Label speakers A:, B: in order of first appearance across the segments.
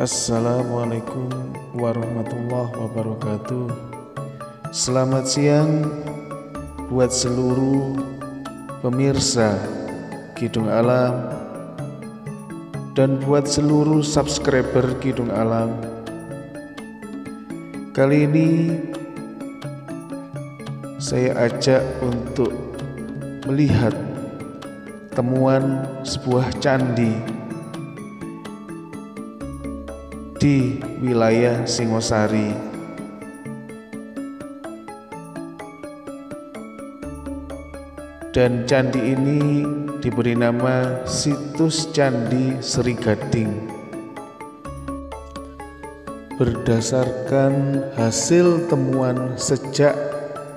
A: Assalamualaikum warahmatullahi wabarakatuh. Selamat siang buat seluruh pemirsa Kidung Alam dan buat seluruh subscriber Kidung Alam. Kali ini saya ajak untuk melihat temuan sebuah candi di wilayah Singosari. Dan candi ini diberi nama Situs Candi Sri Gading. Berdasarkan hasil temuan sejak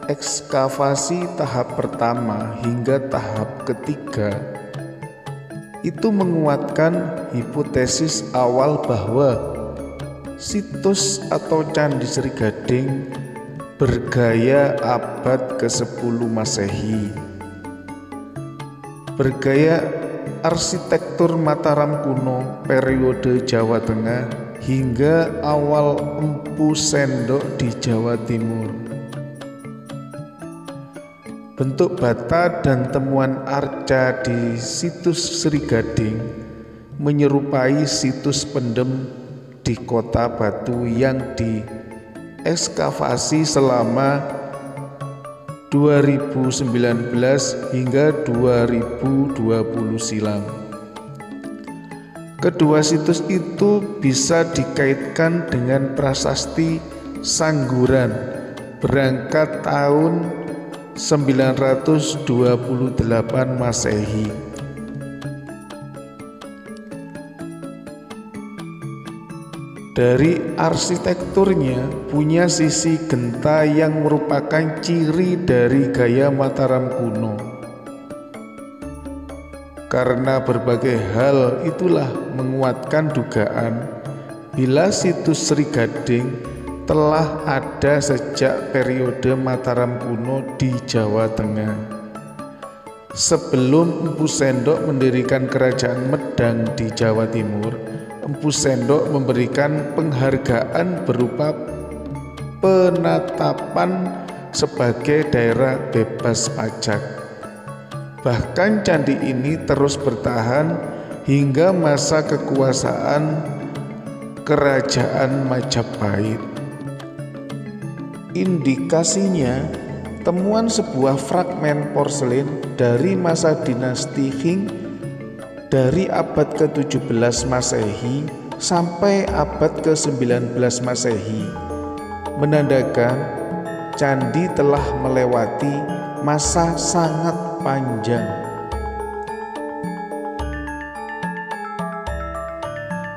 A: ekskavasi tahap pertama hingga tahap ketiga, itu menguatkan hipotesis awal bahwa situs atau Candi Sri Gading bergaya abad ke-10 Masehi. Bergaya arsitektur Mataram kuno periode Jawa Tengah hingga awal Empu Sendok di Jawa Timur. Bentuk bata dan temuan arca di situs Sri Gading menyerupai situs pendem di Kota Batu yang diekskavasi selama 2019 hingga 2020 silam. Kedua situs itu bisa dikaitkan dengan prasasti Sangguran berangkat tahun 928 Masehi. Dari arsitekturnya punya sisi genta yang merupakan ciri dari gaya Mataram kuno. Karena berbagai hal itulah menguatkan dugaan bila situs Sri Gading telah ada sejak periode Mataram kuno di Jawa Tengah. Sebelum Empu Sendok mendirikan kerajaan Medang di Jawa Timur, Empu Sendok memberikan penghargaan berupa penetapan sebagai daerah bebas pajak. Bahkan candi ini terus bertahan hingga masa kekuasaan Kerajaan Majapahit. Indikasinya, temuan sebuah fragmen porselen dari masa dinasti Qing dari abad ke-17 Masehi sampai abad ke-19 Masehi menandakan candi telah melewati masa sangat panjang.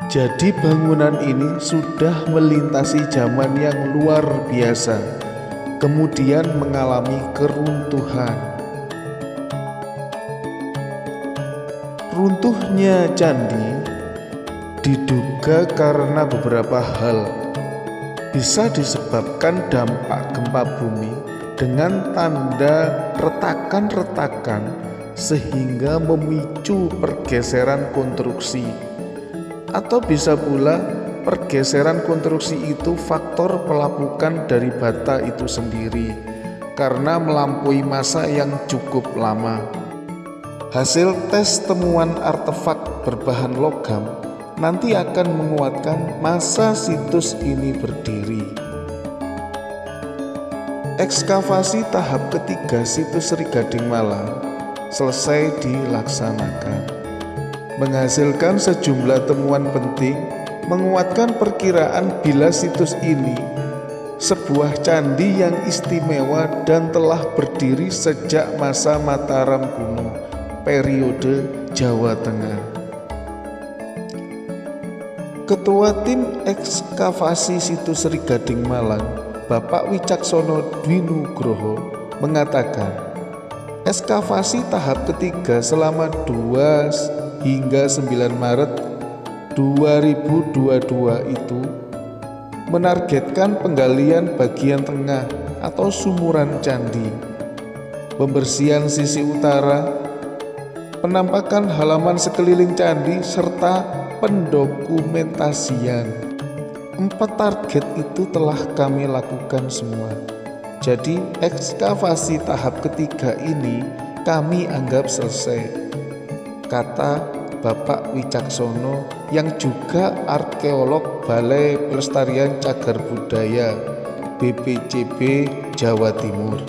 A: Jadi bangunan ini sudah melintasi zaman yang luar biasa, kemudian mengalami keruntuhan. Runtuhnya candi diduga karena beberapa hal. Bisa disebabkan dampak gempa bumi dengan tanda retakan-retakan sehingga memicu pergeseran konstruksi. Atau bisa pula pergeseran konstruksi itu faktor pelapukan dari bata itu sendiri karena melampaui masa yang cukup lama. Hasil tes temuan artefak berbahan logam nanti akan menguatkan masa situs ini berdiri. Ekskavasi tahap ketiga situs Sri Gading Malang selesai dilaksanakan, menghasilkan sejumlah temuan penting, menguatkan perkiraan bila situs ini sebuah candi yang istimewa dan telah berdiri sejak masa Mataram kuno periode Jawa Tengah. Ketua tim ekskavasi situs Sri Gading Malang, Bapak Wicaksono Dwi Nugroho, mengatakan ekskavasi tahap ketiga selama 2 hingga 9 Maret 2022 itu menargetkan penggalian bagian tengah atau sumuran candi, pembersihan sisi utara, penampakan halaman sekeliling candi, serta pendokumentasian. 4 target itu telah kami lakukan semua. Jadi ekskavasi tahap ketiga ini kami anggap selesai, kata Bapak Wicaksono yang juga arkeolog Balai Pelestarian Cagar Budaya BPCB Jawa Timur.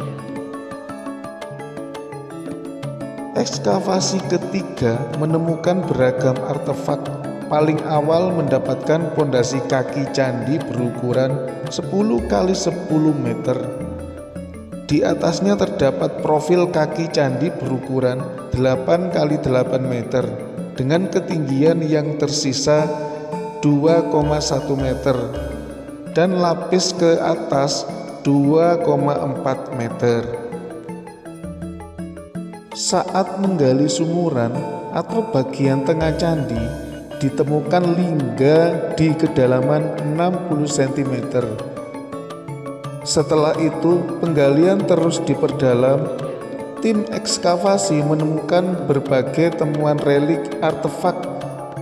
A: Ekskavasi ketiga menemukan beragam artefak. Paling awal mendapatkan pondasi kaki candi berukuran 10 kali 10 meter. Di atasnya terdapat profil kaki candi berukuran 8 kali 8 meter dengan ketinggian yang tersisa 2,1 meter dan lapis ke atas 2,4 meter. Saat menggali sumuran atau bagian tengah candi, ditemukan lingga di kedalaman 60 cm. Setelah itu penggalian terus diperdalam. Tim ekskavasi menemukan berbagai temuan relik artefak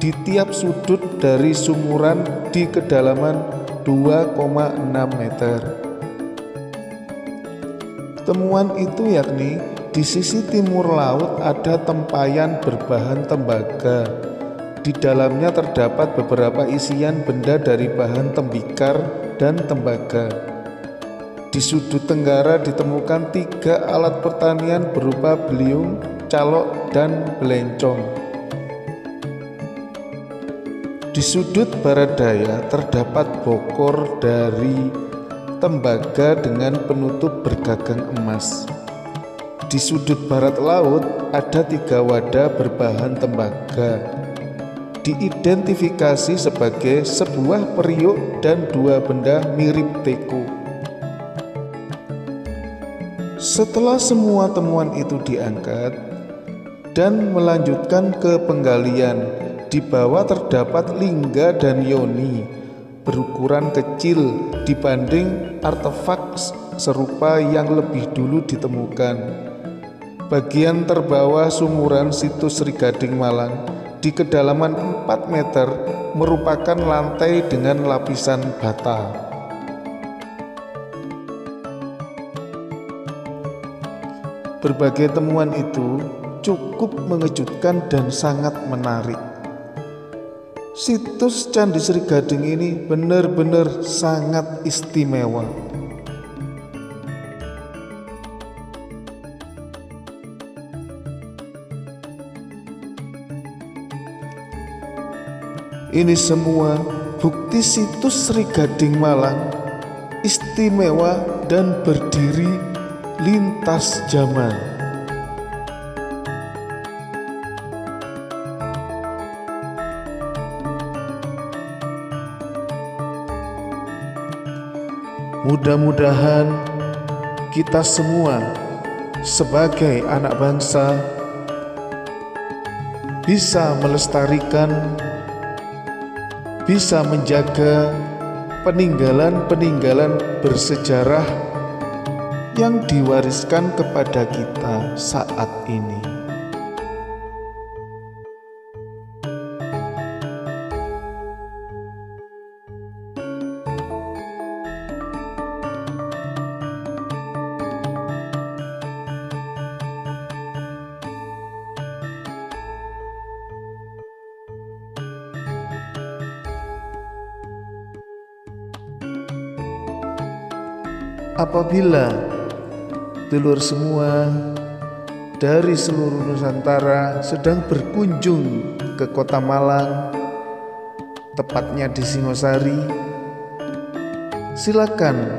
A: di tiap sudut dari sumuran di kedalaman 2,6 meter. Temuan itu yakni di sisi timur laut ada tempayan berbahan tembaga. Di dalamnya terdapat beberapa isian benda dari bahan tembikar dan tembaga. Di sudut tenggara ditemukan 3 alat pertanian berupa beliung, calok, dan belencong. Di sudut barat daya terdapat bokor dari tembaga dengan penutup bergagang emas. Di sudut barat laut ada 3 wadah berbahan tembaga. Diidentifikasi sebagai sebuah periuk dan 2 benda mirip teko. Setelah semua temuan itu diangkat dan melanjutkan ke penggalian, di bawah terdapat lingga dan yoni berukuran kecil dibanding artefak serupa yang lebih dulu ditemukan. Bagian terbawah sumuran situs Sri Gading Malang di kedalaman 4 meter merupakan lantai dengan lapisan bata. Berbagai temuan itu cukup mengejutkan dan sangat menarik. Situs Candi Sri Gading ini benar-benar sangat istimewa. Ini semua bukti situs Sri Gading Malang istimewa dan berdiri lintas zaman. Mudah-mudahan kita semua sebagai anak bangsa bisa melestarikan, bisa menjaga peninggalan-peninggalan bersejarah yang diwariskan kepada kita saat ini. Apabila dulur semua dari seluruh Nusantara sedang berkunjung ke Kota Malang, tepatnya di Singosari, silakan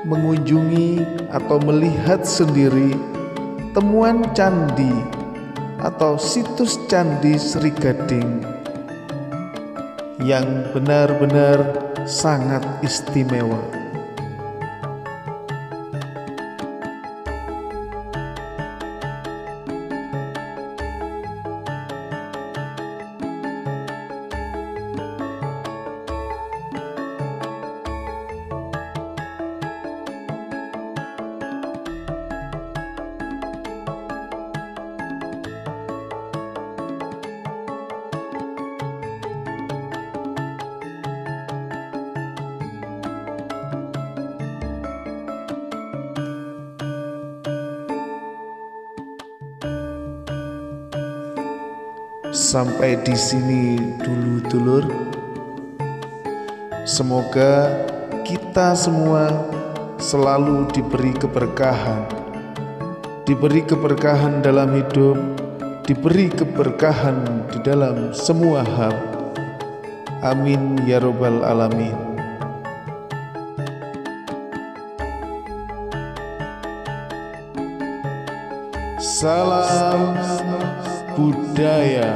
A: mengunjungi atau melihat sendiri temuan candi atau situs Candi Sri Gading yang benar-benar sangat istimewa. Sampai di sini dulu dulur. Semoga kita semua selalu diberi keberkahan dalam hidup, diberi keberkahan di dalam semua hal. Amin ya robbal alamin. Salam budaya.